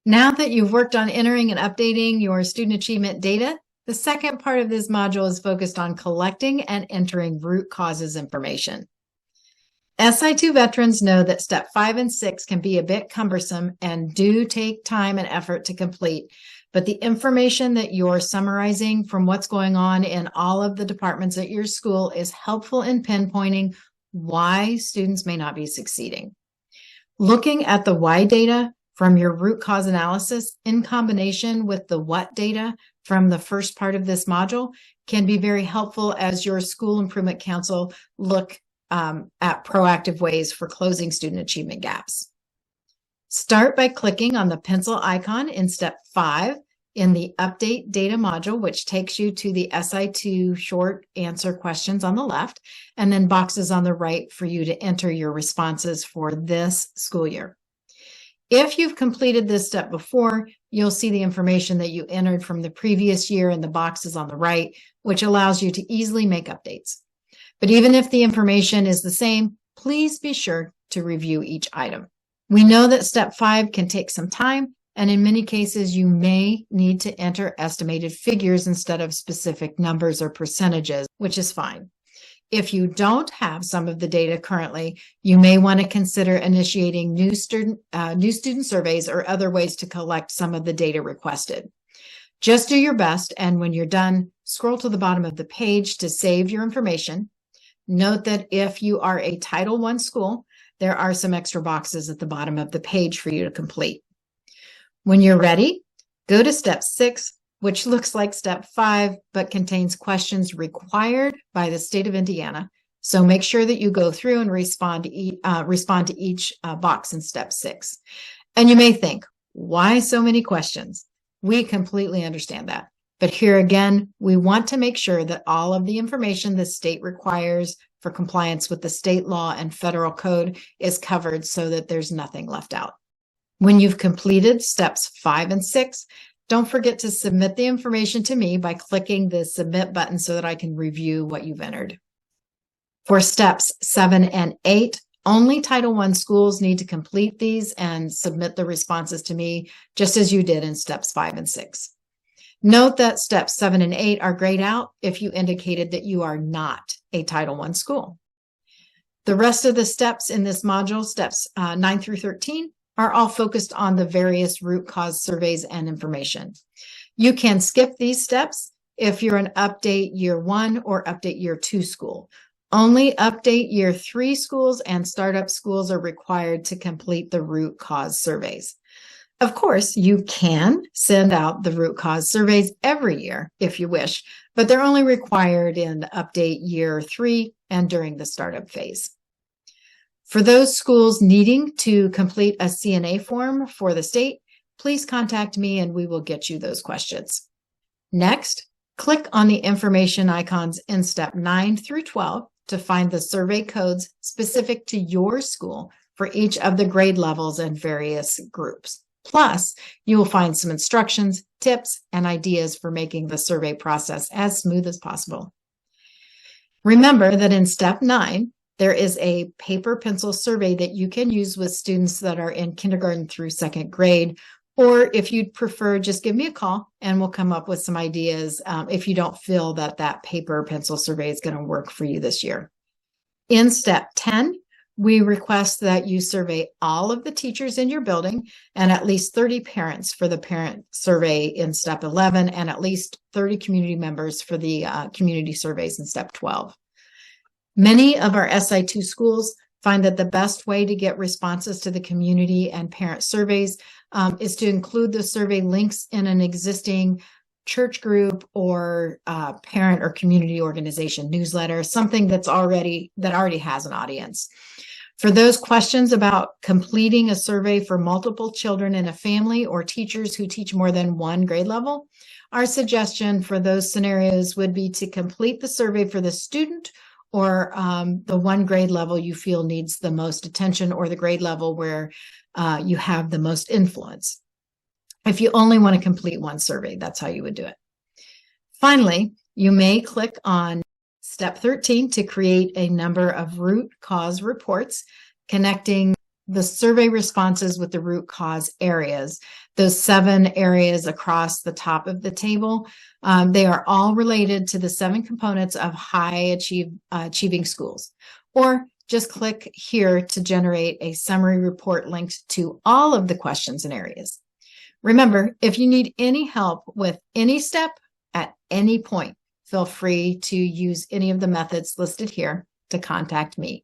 Now that you've worked on entering and updating your student achievement data, the second part of this module is focused on collecting and entering root causes information. SI2 veterans know that step 5 and 6 can be a bit cumbersome and do take time and effort to complete, but the information that you're summarizing from what's going on in all of the departments at your school is helpful in pinpointing why students may not be succeeding. Looking at the why data from your root cause analysis in combination with the what data from the first part of this module can be very helpful as your school improvement council look at proactive ways for closing student achievement gaps. Start by clicking on the pencil icon in step 5 in the update data module, which takes you to the SI2 short answer questions on the left, and then boxes on the right for you to enter your responses for this school year. If you've completed this step before, you'll see the information that you entered from the previous year in the boxes on the right, which allows you to easily make updates. But even if the information is the same, please be sure to review each item. We know that step 5 can take some time, and in many cases, you may need to enter estimated figures instead of specific numbers or percentages, which is fine. If you don't have some of the data currently, you may want to consider initiating new student surveys or other ways to collect some of the data requested. Just do your best, and when you're done, scroll to the bottom of the page to save your information. Note that if you are a Title I school, there are some extra boxes at the bottom of the page for you to complete. When you're ready, go to step 6, which looks like step 5, but contains questions required by the state of Indiana. So make sure that you go through and respond to each box in step 6. And you may think, why so many questions? We completely understand that. But here again, we want to make sure that all of the information the state requires for compliance with the state law and federal code is covered so that there's nothing left out. When you've completed steps 5 and 6, don't forget to submit the information to me by clicking the submit button so that I can review what you've entered. For steps 7 and 8, only Title I schools need to complete these and submit the responses to me, just as you did in steps 5 and 6. Note that steps 7 and 8 are grayed out if you indicated that you are not a Title I school. The rest of the steps in this module, steps 9 through 13, are all focused on the various root cause surveys and information. You can skip these steps if you're an update year 1 or update year 2 school. Only update year 3 schools and startup schools are required to complete the root cause surveys. Of course, you can send out the root cause surveys every year if you wish, but they're only required in update year 3 and during the startup phase. For those schools needing to complete a CNA form for the state, please contact me and we will get you those questions. Next, click on the information icons in step 9 through 12 to find the survey codes specific to your school for each of the grade levels and various groups. Plus, you will find some instructions, tips, and ideas for making the survey process as smooth as possible. Remember that in step 9, there is a paper pencil survey that you can use with students that are in kindergarten through 2nd grade, or if you'd prefer, just give me a call and we'll come up with some ideas if you don't feel that that paper pencil survey is going to work for you this year. In step 10, we request that you survey all of the teachers in your building and at least 30 parents for the parent survey in step 11 and at least 30 community members for the community surveys in step 12. Many of our SI2 schools find that the best way to get responses to the community and parent surveys is to include the survey links in an existing church group or parent or community organization newsletter, something that already has an audience. For those questions about completing a survey for multiple children in a family or teachers who teach more than one grade level, our suggestion for those scenarios would be to complete the survey for the student or the one grade level you feel needs the most attention or the grade level where you have the most influence. If you only want to complete one survey, that's how you would do it. Finally, you may click on step 13 to create a number of root cause reports connecting the survey responses with the root cause areas, those 7 areas across the top of the table, they are all related to the 7 components of achieving schools. Or just click here to generate a summary report linked to all of the questions and areas. Remember, if you need any help with any step at any point, feel free to use any of the methods listed here to contact me.